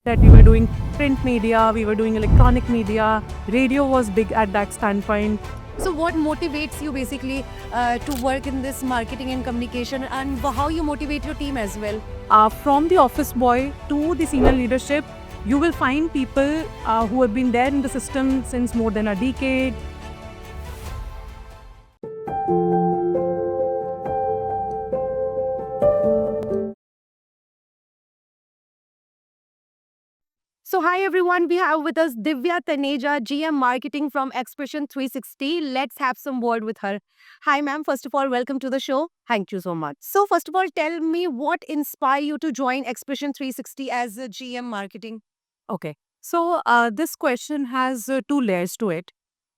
that we were doing print media, we were doing electronic media, radio was big at that standpoint. So, what motivates you basically to work in this marketing and communication, and how you motivate your team as well? From the office boy to the senior leadership, you will find people who have been there in the system since more than a decade. So, hi everyone, we have with us Divya Taneja, GM Marketing from Expression 360. Let's have some word with her. Hi, ma'am. First of all, welcome to the show. Thank you so much. So, first of all, tell me what inspired you to join Expression 360 as a GM Marketing? Okay. So this question has two layers to it.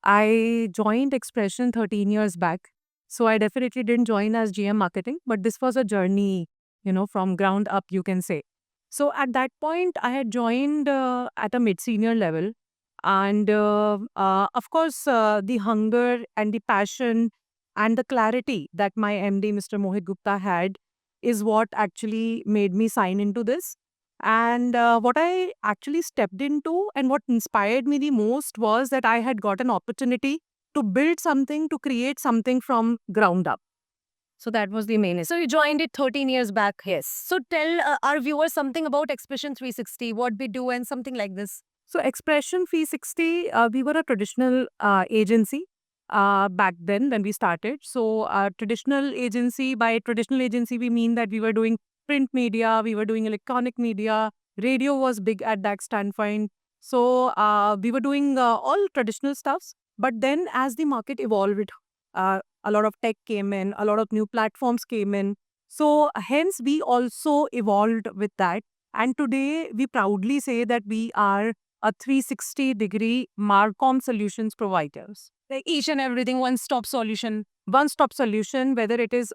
I joined Expression 13 years back. So I definitely didn't join as GM marketing, but this was a journey, from ground up, you can say. So at that point, I had joined at a mid senior level. And of course, the hunger and the passion and the clarity that my MD, Mr. Mohit Gupta, had is what actually made me sign into this. And what I actually stepped into and what inspired me the most was that I had got an opportunity to build something, to create something from ground up. So that was the main. So, you joined it 13 years back. Yes. So, tell our viewers something about Expression 360, what we do, and something like this. So Expression 360, we were a traditional agency back then when we started. So traditional agency, by traditional agency, we mean that we were doing print media, we were doing electronic media, radio was big at that standpoint. So we were doing all traditional stuffs. But then as the market evolved, a lot of tech came in, a lot of new platforms came in. So hence we also evolved with that. And today we proudly say that we are a 360-degree Marcom solutions providers. Like each and everything, one stop solution. One-stop solution, whether it is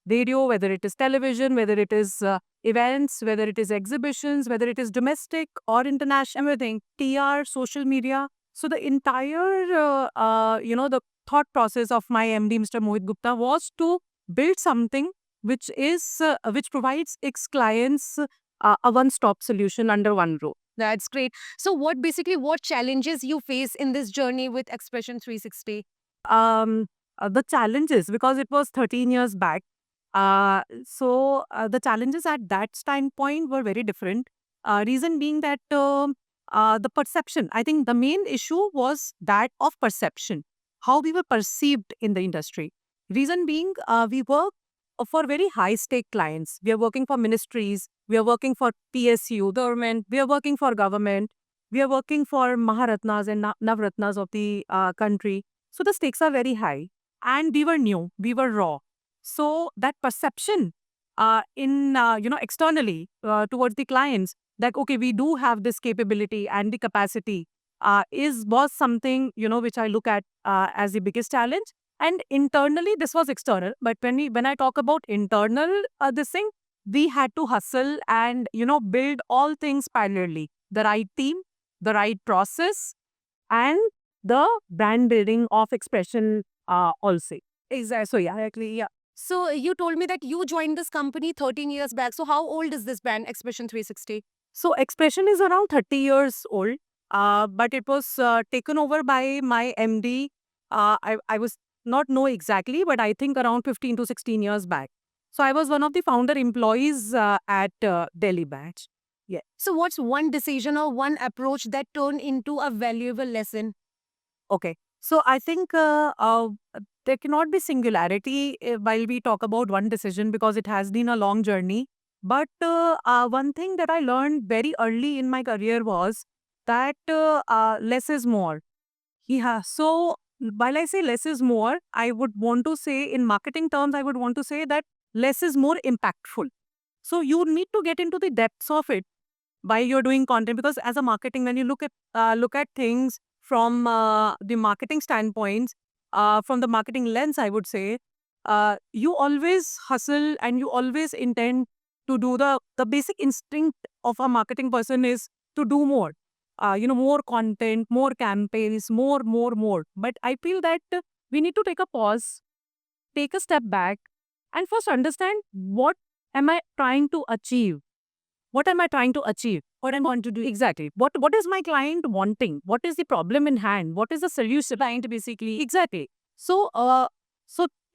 radio, whether it is television, whether it is events, whether it is exhibitions, whether it is domestic or international, everything, TR, social media. So the entire, the thought process of my MD, Mr. Mohit Gupta, was to build something which provides its clients a one-stop solution under one roof. That's great. So, what challenges you face in this journey with Expression 360? The challenges, because it was 13 years back. The challenges at that standpoint were very different. Reason being that the perception, I think the main issue was that of perception, how we were perceived in the industry. Reason being, we work for very high stake clients. We are working for ministries, we are working for PSU, government, we are working for government, we are working for Maharatnas and Navratnas of the country. So the stakes are very high. And we were new, we were raw. So that perception externally towards the clients that, okay, we do have this capability and the capacity was something, which I look at as the biggest challenge. And internally, this was external. But when I talk about internal, this thing, we had to hustle and, build all things parallelly. The right team, the right process, and the brand building of expression also. Exactly. So yeah, actually, yeah. So, you told me that you joined this company 13 years back. So, how old is this brand, Expression 360? So expression is around 30 years old, but it was taken over by my MD. I was not know exactly, but I think around 15 to 16 years back. So I was one of the founder employees at Delhi Batch. Yeah. So, what's one decision or one approach that turned into a valuable lesson? Okay. So I think there cannot be singularity while we talk about one decision because it has been a long journey. But one thing that I learned very early in my career was that less is more. Yeah. So while I say less is more, I would want to say in marketing terms, I would want to say that less is more impactful. So you need to get into the depths of it while you're doing content because as a marketing, when you look at things from the marketing standpoints, from the marketing lens, I would say, you always hustle and you always intend to do the basic instinct of a marketing person is to do more. More content, more campaigns, more. But I feel that we need to take a pause, take a step back, and first understand what am I trying to achieve? What am I trying to achieve? what I want to do exactly. What is my client wanting? What is the problem in hand? What is the solution client basically? Exactly. So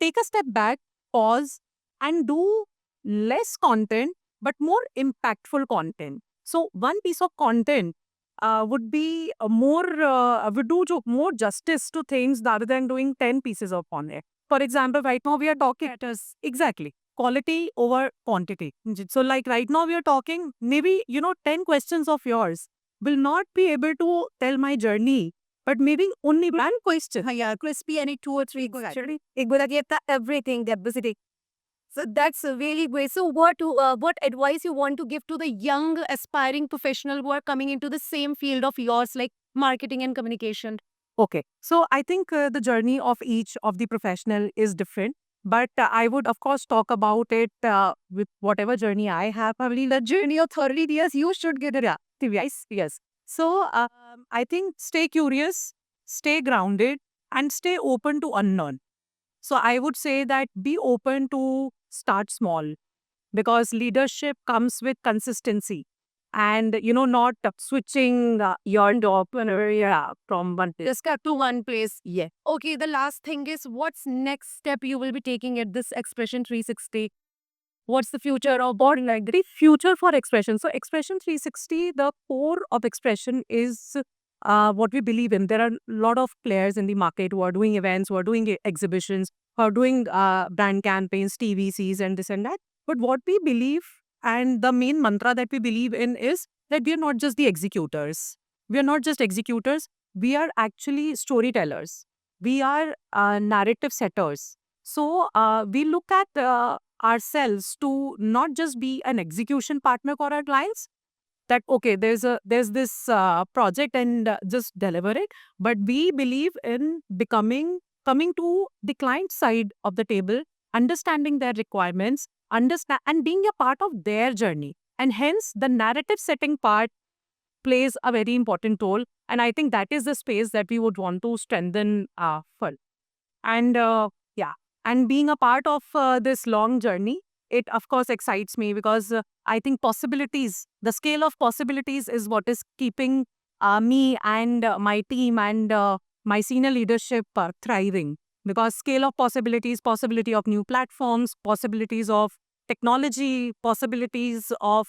take a step back, pause, and do less content but more impactful content. So one piece of content would be would do more justice to things rather than doing 10 pieces of content. For example, right now we are talking at us exactly quality over quantity. So like right now we are talking, maybe 10 questions of yours will not be able to tell my journey, but maybe only one question. Yeah, crispy and 2 or 3 Actually, it would give the everything capacity. So that's really great. So what advice you want to give to the young aspiring professional who are coming into the same field of yours, like marketing and communication? okay. So I think the journey of each of the professional is different. But I would, of course, talk about it with whatever journey I have. Probably the journey of 30 years, you should get it. Yeah. Yes. Yes. So I think stay curious, stay grounded, and stay open to unknown. So I would say that be open to start small because leadership comes with consistency and not switching your job whenever you're from one place. Just cut to one place. Yeah. Okay, the last thing is what's next step you will be taking at this Expression 360? What's the future of Or like the future for expression. So expression 360, the core of expression is what we believe in. There are a lot of players in the market who are doing events, who are doing exhibitions, who are doing brand campaigns, TVCs and this and that. But what we believe and the main mantra that we believe in is that we are not just the executors. We are not just executors. We are actually storytellers. We are narrative setters. So we look at ourselves to not just be an execution partner for our clients, that okay, there's this project and just deliver it, but we believe in coming to the client side of the table, understanding their requirements, understand and being a part of their journey, and hence the narrative setting part plays a very important role, and I think that is the space that we would want to strengthen for. And yeah, and being a part of this long journey, it of course excites me because I think possibilities, the scale of possibilities is what is keeping me and my team and my senior leadership thriving. Because scale of possibilities, possibility of new platforms, possibilities of technology, possibilities of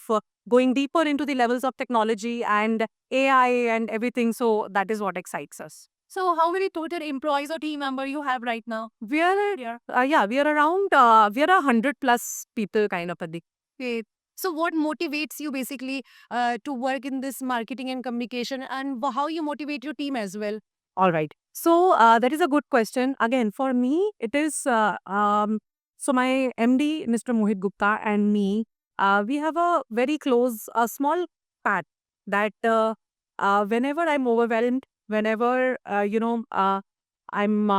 going deeper into the levels of technology and AI and everything. So that is what excites us. So how many total employees or team member you have right now? We are, yeah, we are around, we are 100+ people kind of a thing. Okay. So what motivates you basically to work in this marketing and communication, and how you motivate your team as well? All right. So that is a good question. Again, for me, it is, so my MD, Mr. Mohit Gupta and me, we have a very close, a small pact that whenever I'm overwhelmed, whenever, I'm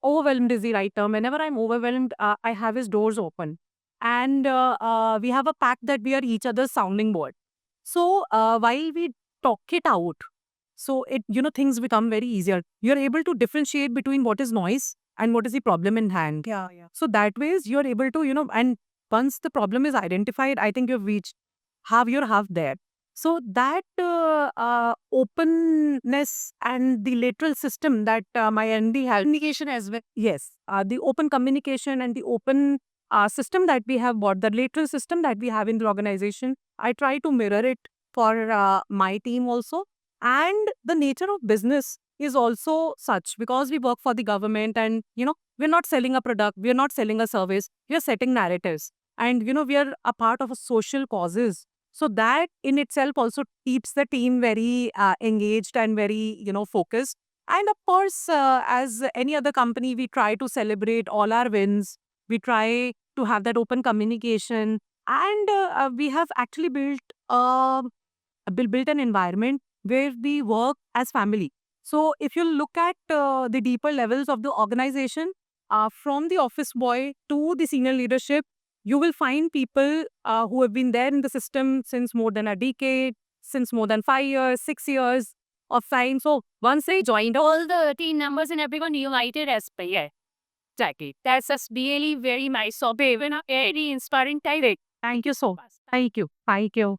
overwhelmed is the right term. Whenever I'm overwhelmed, I have his doors open. And we have a pact that we are each other's sounding board. So while we talk it out, so it things become very easier. You're able to differentiate between what is noise and what is the problem in hand. Yeah, yeah. So that ways you're able to and once the problem is identified, I think you've reached half, you're half there. So that openness and the lateral system that my ND has, Communication as well. yes, the open communication and the open system that we have bought, the lateral system that we have in the organization, I try to mirror it for my team also. And the nature of business is also such because we work for the government and, we're not selling a product, we're not selling a service, we're setting narratives. And, we are a part of a social causes. So that in itself also keeps the team very engaged and very, focused. And of course, as any other company, we try to celebrate all our wins. We try to have that open communication. And we have actually built an environment where we work as family. So if you look at the deeper levels of the organization, from the office boy to the senior leadership, you will find people who have been there in the system since more than a decade, since more than 5 years, 6 years of time. So once they joined, All the team members and everyone united as per. Yeah, exactly. That's just really very nice. So, even a very inspiring direct. thank you so much. Thank you. Thank you.